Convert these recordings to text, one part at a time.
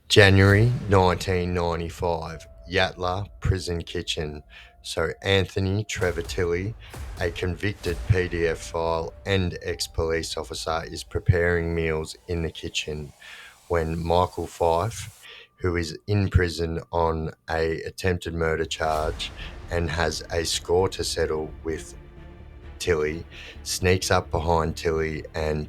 January 1995, Yatala Prison Kitchen. So Anthony Trevor Tilley, a convicted PDF file and ex-police officer, is preparing meals in the kitchen when Michael Fyfe, who is in prison on a attempted murder charge and has a score to settle with Tilly, sneaks up behind Tilly and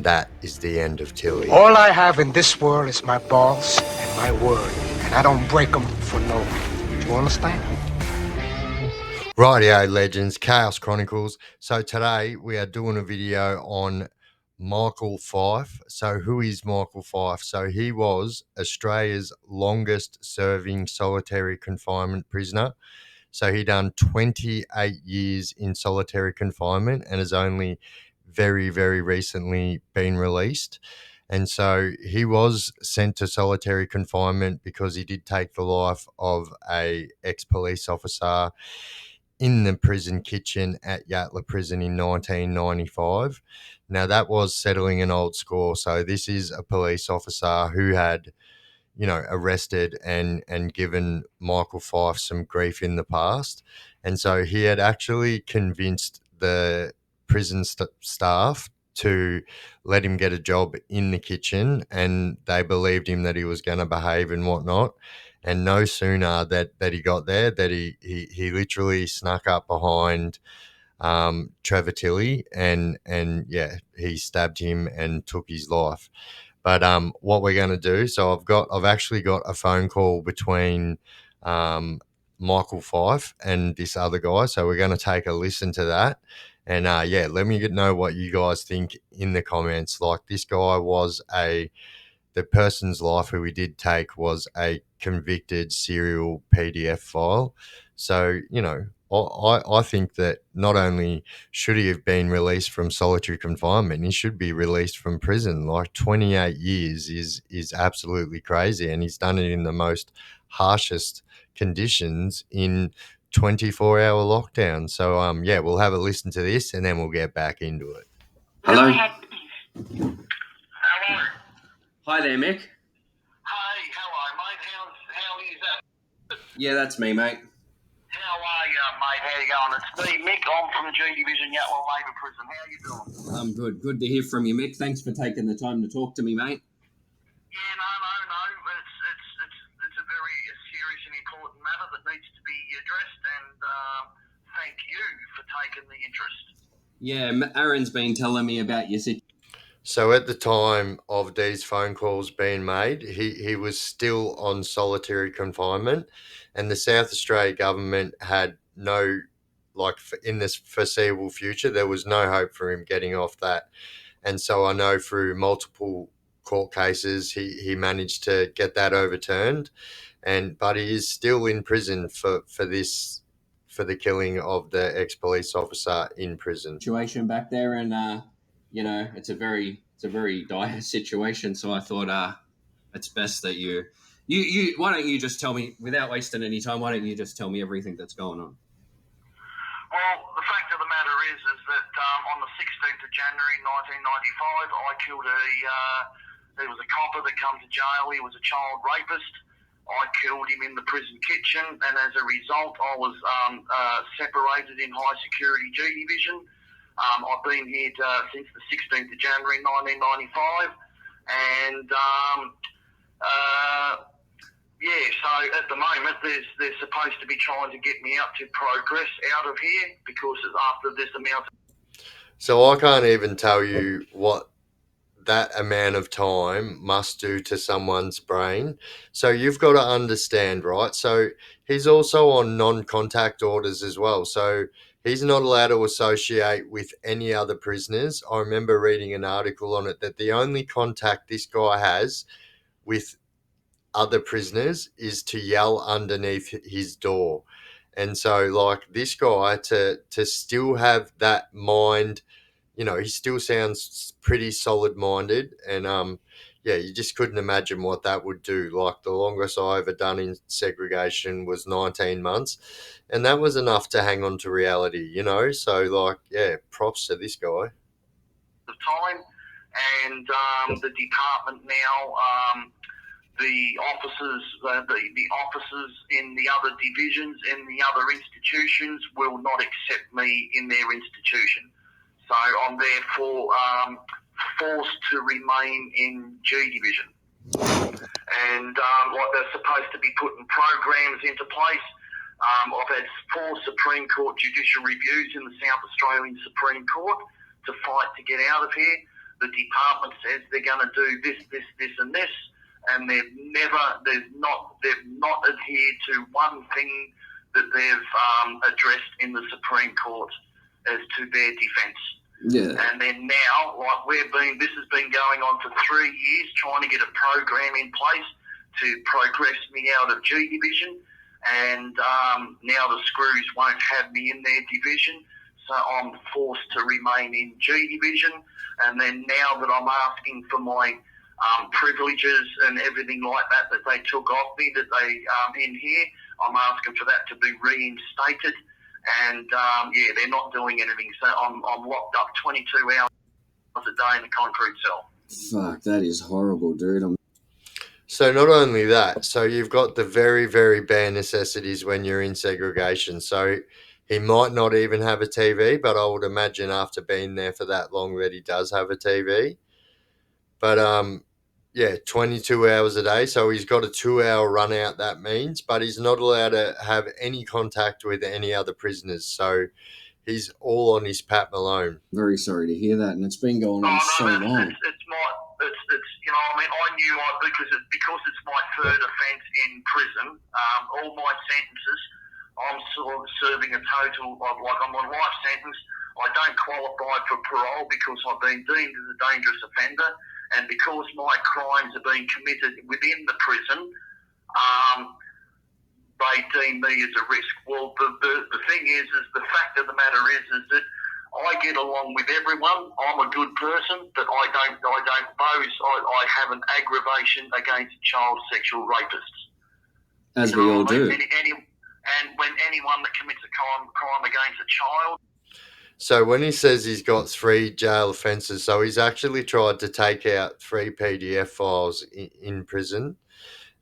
that is the end of Tilly. All I have in this world is my balls and my word, and I don't break them for no one. Do you understand? Rightio, legends, Chaos Chronicles. So today we are doing a video on Michael Fyfe. So who is Michael Fyfe? So he was Australia's longest serving solitary confinement prisoner. So he done 28 years in solitary confinement and has only very, very recently been released. And so he was sent to solitary confinement because he did take the life of a ex-police officer in the prison kitchen at Yatala Prison in 1995. Now, that was settling an old score. So this is a police officer who had, arrested and given Michael Fyfe some grief in the past. And so he had actually convinced the prison staff to let him get a job in the kitchen, and they believed him that he was going to behave and whatnot. And no sooner that he got there, that he literally snuck up behind Trevor Tilley and yeah, he stabbed him and took his life. But what we're going to do, so I've actually got a phone call between Michael Fyfe and this other guy. So we're going to take a listen to that. And yeah, let me know what you guys think in the comments. Like, this guy was the person's life who we did take was a convicted serial PDF file. So, I think that not only should he have been released from solitary confinement, he should be released from prison. Like, 28 years is absolutely crazy, and he's done it in the most harshest conditions in 24-hour lockdown. So yeah, we'll have a listen to this and then we'll get back into it. Hello. Hello. Hi there, Mick. Hi, hello, mate. How is that? Yeah, that's me, mate. How are you, mate? How you going? It's me, Mick. I'm from G Division, Yatala Labour Prison. How you doing? I'm good. Good to hear from you, Mick. Thanks for taking the time to talk to me, mate. Yeah, no. But it's a very serious and important matter that needs to be addressed, and thank you for taking the interest. Yeah, Aaron's been telling me about your situation. So at the time of these phone calls being made, he was still on solitary confinement, and the South Australia government had no, like, in this foreseeable future, there was no hope for him getting off that. And so I know through multiple court cases, he managed to get that overturned, but he is still in prison for the killing of the ex-police officer in prison. Situation back there, and it's a very dire situation. So I thought it's best that you why don't you just tell me, without wasting any time, why don't you just tell me everything that's going on? Well, the fact of the matter is that on the 16th of January 1995, I killed there was a copper that come to jail. He was a child rapist. I killed him in the prison kitchen, and as a result, I was separated in high security G Division. I've been here since the 16th of January 1995, and yeah, so at the moment they're supposed to be trying to get me out to progress out of here because after this amount. So I can't even tell you what that amount of time must do to someone's brain. So you've got to understand, right? So he's also on non-contact orders as well. So he's not allowed to associate with any other prisoners. I remember reading an article on it that the only contact this guy has with other prisoners is to yell underneath his door. And so, like, this guy to still have that mind, he still sounds pretty solid minded, and yeah, you just couldn't imagine what that would do. Like, the longest I ever done in segregation was 19 months, and that was enough to hang on to reality. So, like, yeah, props to this guy. The time and the department now, the officers, the officers in the other divisions, in the other institutions, will not accept me in their institution. So I'm therefore forced to remain in G division. And like they're supposed to be putting programs into place. I've had 4 Supreme Court judicial reviews in the South Australian Supreme Court to fight to get out of here. The department says they're going to do this, and this, and they've not adhered to one thing that they've addressed in the Supreme Court as to their defence. Yeah. And then now, this has been going on for 3 years, trying to get a program in place to progress me out of G division, and now the Screws won't have me in their division, so I'm forced to remain in G division. And then now that I'm asking for my privileges and everything like that they took off me, that they in here, I'm asking for that to be reinstated. And they're not doing anything. So I'm locked up 22 hours a day in a concrete cell. Fuck, that is horrible, dude. So not only that, so you've got the very, very bare necessities when you're in segregation. So he might not even have a TV, but I would imagine after being there for that long that he does have a TV. But 22 hours a day. So he's got a 2-hour run out, that means, but he's not allowed to have any contact with any other prisoners. So he's all on his Pat Malone. Very sorry to hear that, and it's been going on so long. I knew because it's my third offence in prison. All my sentences, I'm serving a total of I'm on life sentence. I don't qualify for parole because I've been deemed as a dangerous offender, and because my crimes are being committed within the prison, they deem me as a risk. Well, the thing is the fact of the matter is that I get along with everyone. I'm a good person, but I have an aggravation against child sexual rapists. As we all do. And when anyone that commits a crime against a child. So when he says he's got 3 jail offences, so he's actually tried to take out 3 PDF files in prison,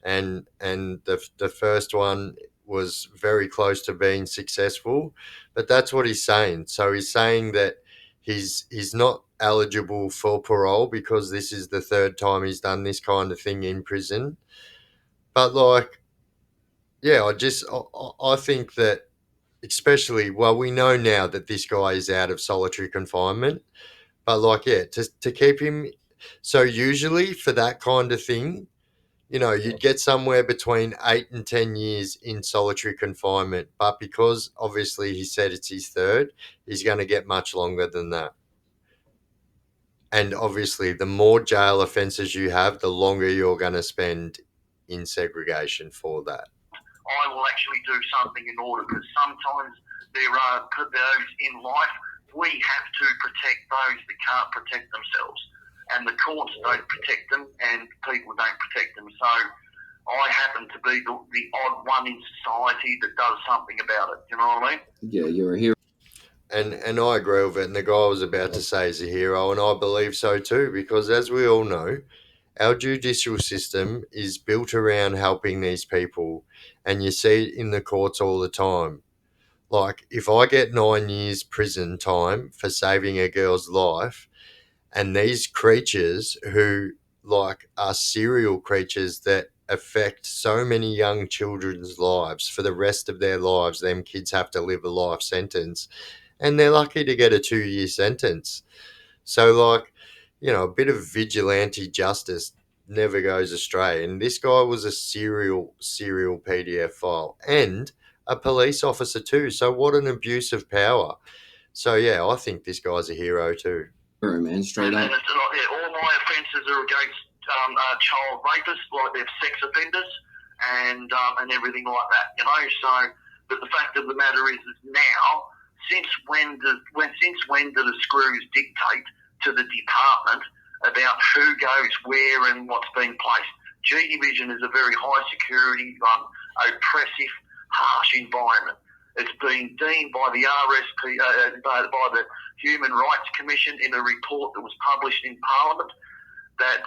and the first one was very close to being successful, but that's what he's saying. So he's saying that he's not eligible for parole because this is the 3rd time he's done this kind of thing in prison. But I think that especially, we know now that this guy is out of solitary confinement, but to keep him, so usually for that kind of thing, you'd get somewhere between 8 and 10 years in solitary confinement. But because obviously he said it's his 3rd, he's going to get much longer than that. And obviously, the more jail offences you have, the longer you're going to spend in segregation for that. I will actually do something in order, because sometimes there are those in life, we have to protect those that can't protect themselves. And the courts don't protect them, and people don't protect them. So I happen to be the odd one in society that does something about it. You know what I mean? Yeah, you're a hero. And I agree with it. And the guy I was about to say is a hero, and I believe so too, because as we all know, our judicial system is built around helping these people, and you see it in the courts all the time. Like, if I get 9 years prison time for saving a girl's life, and these creatures who are serial creatures that affect so many young children's lives for the rest of their lives, them kids have to live a life sentence, and they're lucky to get a 2-year sentence. So a bit of vigilante justice never goes astray. And this guy was a serial PDF file and a police officer too. So what an abuse of power. So yeah, I think this guy's a hero too. Hero, man, straight up. All my offences are against child rapists, like they're sex offenders and everything like that. So, but the fact of the matter is now, since when do the Screws dictate to the department about who goes where and what's being placed? G Division is a very high security, oppressive, harsh environment. It's been deemed by the by the Human Rights Commission in a report that was published in Parliament that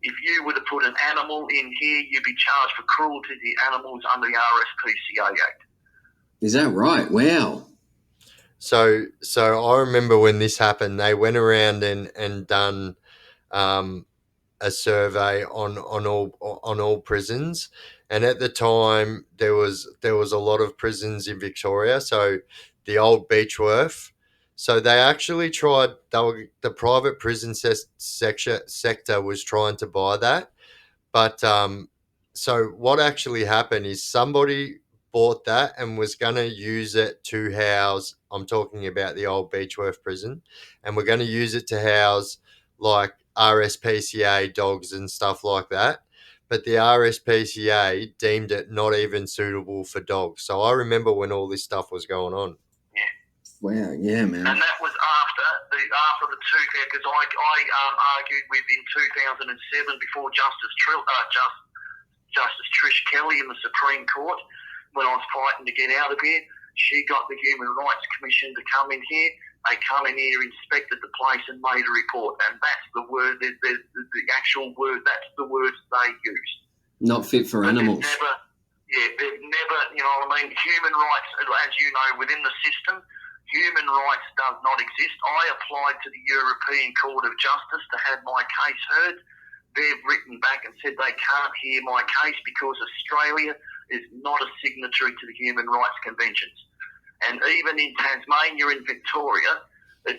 if you were to put an animal in here, you'd be charged for cruelty to the animals under the RSPCA Act. Is that right? Wow. So I remember when this happened, they went around and done a survey on all prisons, and at the time there was a lot of prisons in Victoria, so the old Beechworth. So they actually tried. The private prison sector was trying to buy that, but so what actually happened is somebody bought that and was going to use it to house. I'm talking about the old Beechworth prison, and we're going to use it to house like RSPCA dogs and stuff like that. But the RSPCA deemed it not even suitable for dogs. So I remember when all this stuff was going on. Wow, yeah, man. And that was after the two, because I argued with in 2007 before Justice Trish Kelly in the Supreme Court when I was fighting to get out of here. She got the Human Rights Commission to come in here. They come in here, inspected the place, and made a report. And that's the word, the actual word. That's the words they used. Not fit for animals. They've never, you know what I mean? Human rights, as you know, within the system, human rights does not exist. I applied to the European Court of Justice to have my case heard. They've written back and said they can't hear my case because Australia is not a signatory to the Human Rights Conventions. And even in Tasmania and Victoria,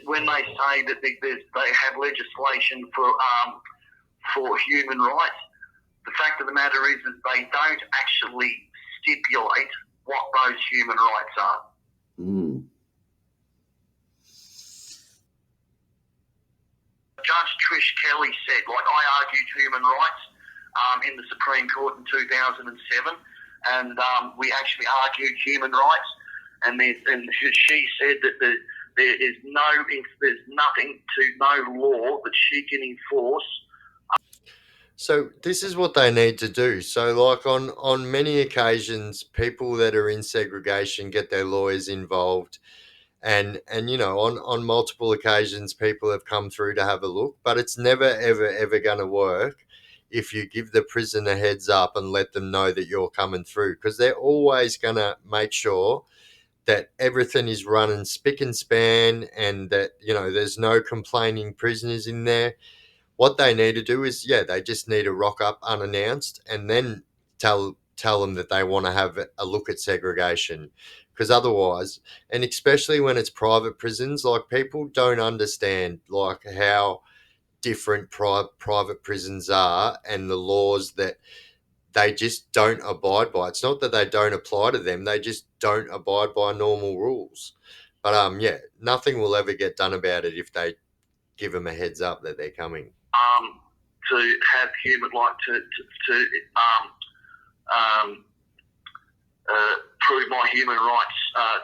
when they say that they have legislation for human rights, the fact of the matter is that they don't actually stipulate what those human rights are. Mm. Judge Trish Kelly said, like I argued human rights in the Supreme Court in 2007, and we actually argued human rights, and she said that there's nothing no law that she can enforce. So this is what they need to do. So like on many occasions, people that are in segregation get their lawyers involved. And you know, on multiple occasions, people have come through to have a look, but it's never, ever going to work if you give the prison a heads up and let them know that you're coming through, because they're always going to make sure that everything is running spick and span and that, you know, there's no complaining prisoners in there. What they need to do is, they just need to rock up unannounced and then tell them that they want to have a look at segregation. Because otherwise, and especially when it's private prisons, like people don't understand like how different private prisons are and the laws that they just don't abide by. It's not that they don't apply to them; they just don't abide by normal rules. But nothing will ever get done about it if they give them a heads up that they're coming. To have human, like to prove my human rights,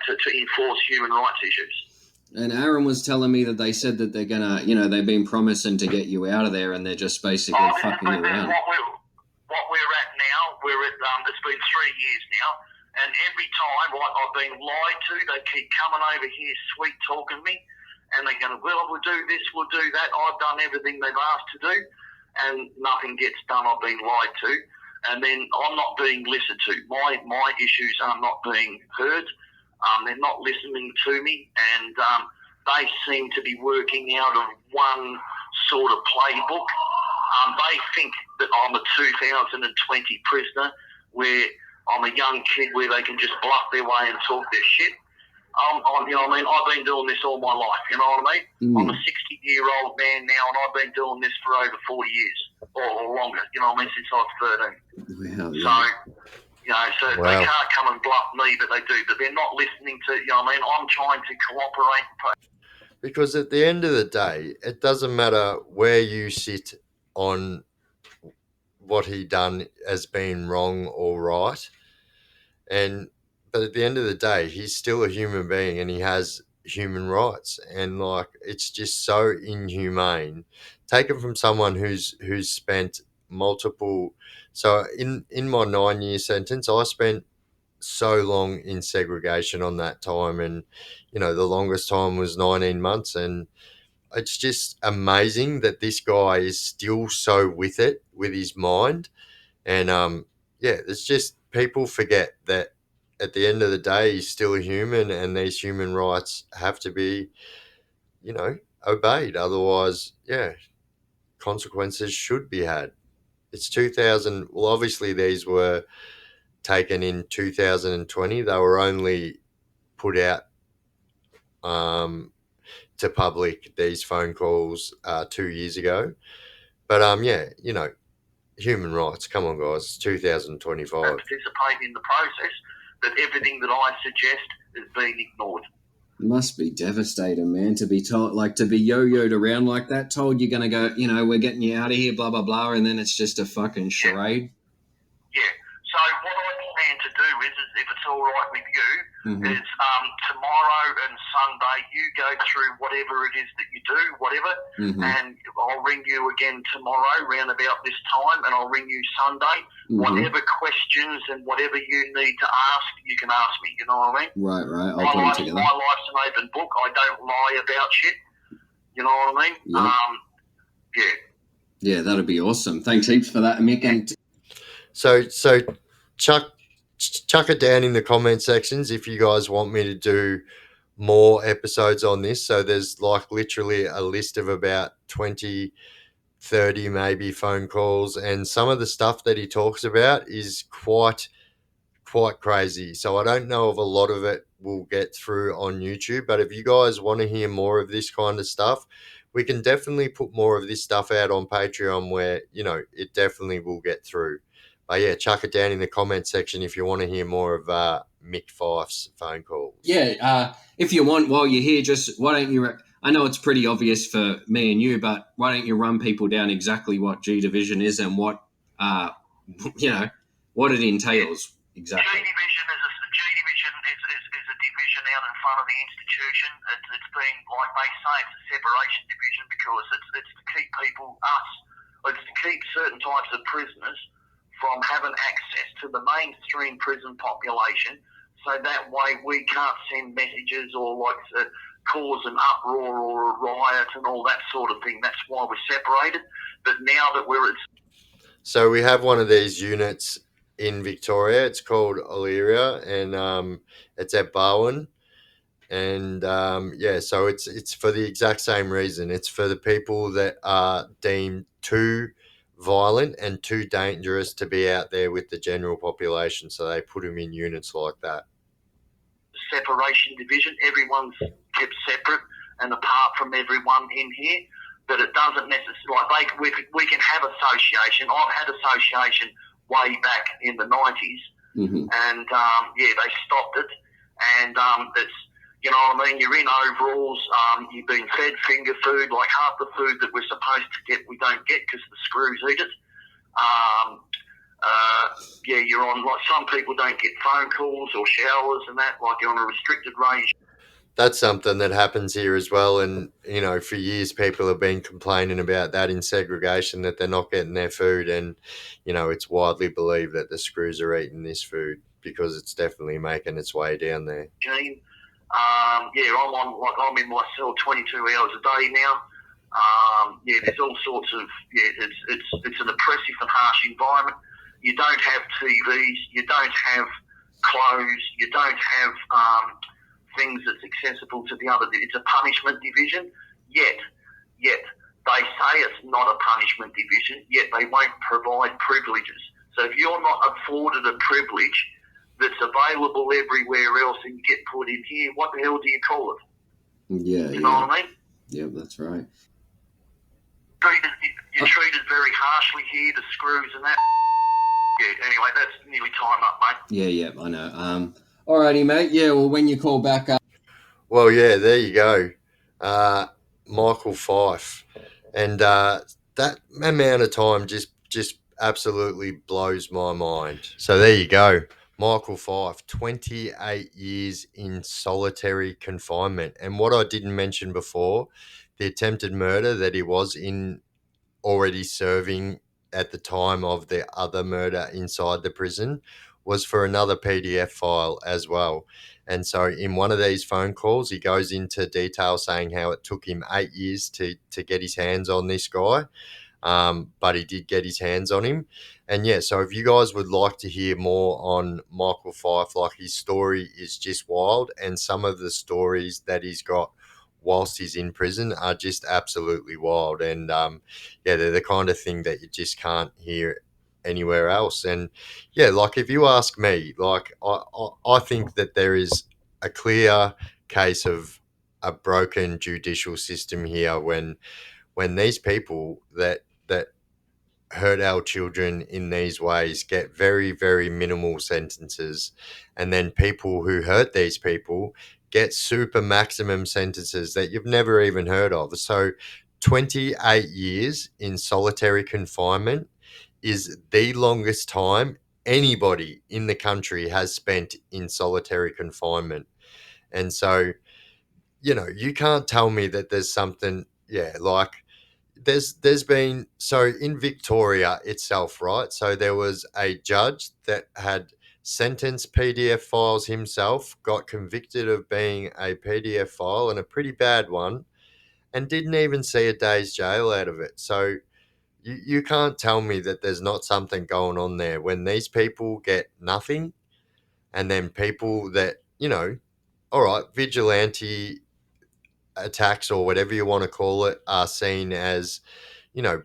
to enforce human rights issues. And Aaron was telling me that they said that they're gonna, you know, they've been promising to get you out of there, and they're just basically fucking you around. What we're at now, it's been 3 years now, and every time, like I've been lied to, they keep coming over here, sweet talking me, and they're going, well, we'll do this, we'll do that. I've done everything they've asked to do, and nothing gets done. I've been lied to, and then I'm not being listened to. My issues are not being heard. They're not listening to me, and they seem to be working out of one sort of playbook. They think that I'm a 2020 prisoner, where I'm a young kid where they can just bluff their way and talk their shit. You know what I mean? I've been doing this all my life, you know what I mean? I'm a 60-year-old man now, and I've been doing this for over 40 years, or longer, you know what I mean, since I was 13. Wow, yeah. So, you know, they can't come and bluff me, but they do. But they're not listening to, you know what I mean? I'm trying to cooperate. Because at the end of the day, it doesn't matter where you sit on what he done as being wrong or right. But at the end of the day, he's still a human being and he has human rights. And like, it's just so inhumane. Taken from someone who's spent multiple. So in my 9-year sentence, I spent so long in segregation on that time, and the longest time was 19 months, and it's just amazing that this guy is still so with it with his mind. And it's just people forget that at the end of the day he's still a human, and these human rights have to be obeyed. Otherwise, consequences should be had. It's 2000. Well, obviously these were taken in 2020. They were only put out to public, these phone calls, 2 years ago. But human rights. Come on, guys. It's 2025. Participate in the process, that everything that I suggest is being ignored. It must be devastating, man, to be told, like, to be yo-yoed around like that, told you're going to go, we're getting you out of here, blah, blah, blah, and then it's just a fucking charade. Yeah. So what I plan to do is if it's all right with you, is tomorrow and Sunday you go through whatever it is that you do, whatever, and I'll ring you again tomorrow round about this time, and I'll ring you Sunday. Whatever questions and whatever you need to ask, you can ask me. You know what I mean? Right. I'll put it together. My life's an open book. I don't lie about shit. You know what I mean? Yep. Yeah, that'd be awesome. Thanks heaps for that, Mick. And So chuck it down in the comment sections if you guys want me to do more episodes on this. So there's like literally a list of about 20, 30 maybe phone calls, and some of the stuff that he talks about is quite crazy. So I don't know if a lot of it will get through on YouTube, but if you guys want to hear more of this kind of stuff, we can definitely put more of this stuff out on Patreon where, it definitely will get through. But chuck it down in the comment section if you want to hear more of Mick Fyfe's phone calls. Yeah, if you want, while you're here, just why don't you... I know it's pretty obvious for me and you, but why don't you run people down exactly what G Division is and what, what it entails exactly? G Division is a division out in front of the institution. It's been, like they say, it's a separation division because it's to keep it's to keep certain types of prisoners from having access to the mainstream prison population, so that way we can't send messages or cause an uproar or a riot and all that sort of thing. That's why we're separated. But now that So we have one of these units in Victoria. It's called Illyria, and it's at Barwon. And so it's for the exact same reason. It's for the people that are deemed too violent and too dangerous to be out there with the general population. So they put them in units like that. Separation division, everyone's kept separate and apart from everyone in here. But it doesn't necessarily, we can have association. I've had association way back in the 90s, and they stopped it. And it's, you know what I mean, you're in overalls, you've been fed finger food, like half the food that we're supposed to get we don't get because the screws eat it. You're on, some people don't get phone calls or showers and that, you're on a restricted range. That's something that happens here as well, and for years people have been complaining about that in segregation, that they're not getting their food, and it's widely believed that the screws are eating this food because it's definitely making its way down there. Gene, I'm in my cell 22 hours a day now. There's all sorts of it's an oppressive and harsh environment. You don't have TVs, you don't have clothes, you don't have things that's accessible to the other. It's a punishment division, yet they say it's not a punishment division, yet they won't provide privileges. So if you're not afforded a privilege that's available everywhere else and you get put in here, what the hell do you call it? Yeah, you know what I mean? Yep, that's right. You're treated very harshly here, the screws and that. Yeah, anyway, that's nearly time up, mate. Yeah, I know. Alrighty, mate. Yeah, well, when you call back up. Well, yeah, there you go. Michael Fyfe. And that amount of time just absolutely blows my mind. So there you go. Michael Fyfe, 28 years in solitary confinement. And what I didn't mention before, the attempted murder that he was in already serving at the time of the other murder inside the prison was for another PDF file as well. And so in one of these phone calls, he goes into detail saying how it took him 8 years to get his hands on this guy. But he did get his hands on him. And yeah, so if you guys would like to hear more on Michael Fyfe, like his story is just wild, and some of the stories that he's got whilst he's in prison are just absolutely wild. And yeah, they're the kind of thing that you just can't hear anywhere else. And yeah, like if you ask me, like I think that there is a clear case of a broken judicial system here when these people that hurt our children in these ways get very, very minimal sentences. And then people who hurt these people get super maximum sentences that you've never even heard of. So 28 years in solitary confinement is the longest time anybody in the country has spent in solitary confinement. And so, you can't tell me that there's something, yeah, like there's been, so in Victoria itself, right? So there was a judge that had sentenced PDF files himself, got convicted of being a PDF file and a pretty bad one, and didn't even see a day's jail out of it. So you can't tell me that there's not something going on there when these people get nothing, and then people that, all right, vigilante attacks or whatever you want to call it are seen as,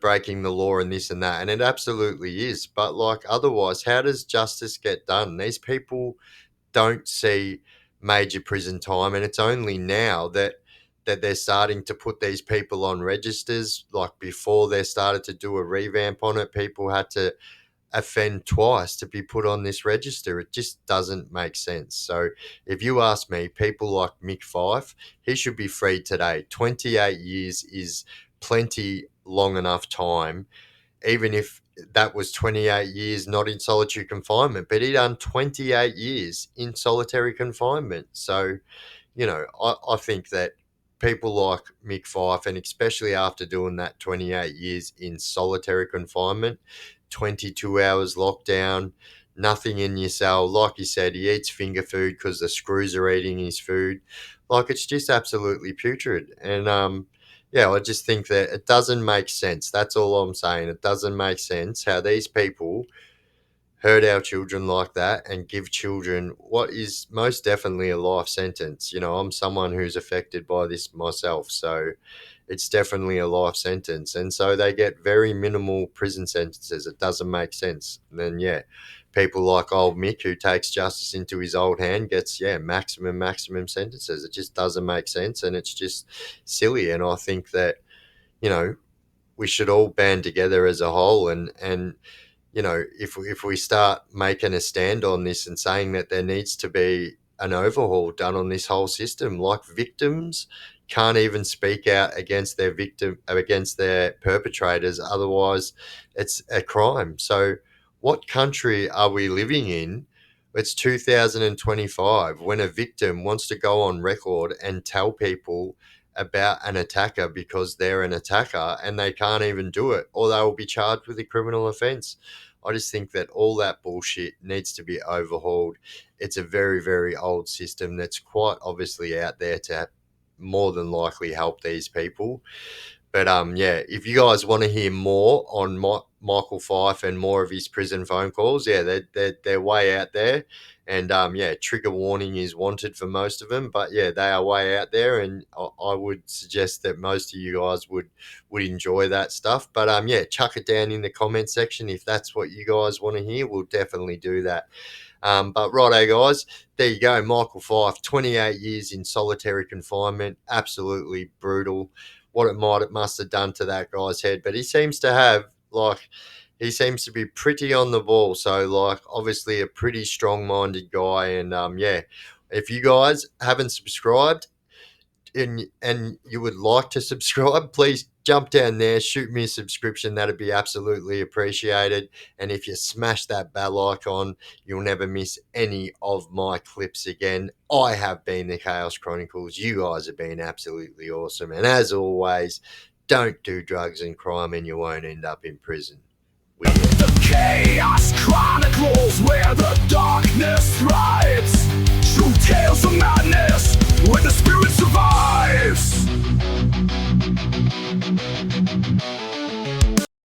breaking the law and this and that. And it absolutely is. But like otherwise, how does justice get done? These people don't see major prison time. And it's only now that they're starting to put these people on registers. Like before they started to do a revamp on it, people had to offend twice to be put on this register. It just doesn't make sense. So if you ask me, people like Mick Fyfe, he should be freed today. 28 years is plenty long enough time, even if that was 28 years not in solitary confinement, but he done 28 years in solitary confinement. So, I think that people like Mick Fyfe, and especially after doing that 28 years in solitary confinement, 22 hours lockdown, nothing in your cell. Like you said, he eats finger food because the screws are eating his food. Like it's just absolutely putrid. And yeah, I just think that it doesn't make sense. That's all I'm saying. It doesn't make sense how these people hurt our children like that and give children what is most definitely a life sentence. I'm someone who's affected by this myself, so it's definitely a life sentence. And so they get very minimal prison sentences. It doesn't make sense. And then, yeah, people like old Mick, who takes justice into his old hand, gets, yeah, maximum sentences. It just doesn't make sense. And it's just silly. And I think that, you know, we should all band together as a whole and if we start making a stand on this and saying that there needs to be an overhaul done on this whole system, like victims can't even speak out against their perpetrators, otherwise it's a crime. So what country are we living in? It's 2025 when a victim wants to go on record and tell people about an attacker because they're an attacker, and they can't even do it, or they will be charged with a criminal offense. I just think that all that bullshit needs to be overhauled. It's a very, very old system that's quite obviously out there to more than likely help these people. But yeah, if you guys want to hear more on Michael Fyfe and more of his prison phone calls, yeah, they're way out there. And yeah, trigger warning is wanted for most of them, but yeah, they are way out there, and I would suggest that most of you guys would enjoy that stuff. But yeah, chuck it down in the comment section if that's what you guys want to hear. We'll definitely do that. But righto, guys, there you go. Michael Fyfe, 28 years in solitary confinement, absolutely brutal. What it must have done to that guy's head, but he seems to be pretty on the ball. So, like, obviously a pretty strong-minded guy. And yeah, if you guys haven't subscribed and you would like to subscribe, please jump down there, shoot me a subscription. That'd be absolutely appreciated. And if you smash that bell icon, you'll never miss any of my clips again. I have been the Chaos Chronicles. You guys have been absolutely awesome. And as always, don't do drugs and crime and you won't end up in prison. We of chaos chronicles where the darkness thrives. True tales of madness where the spirit survives.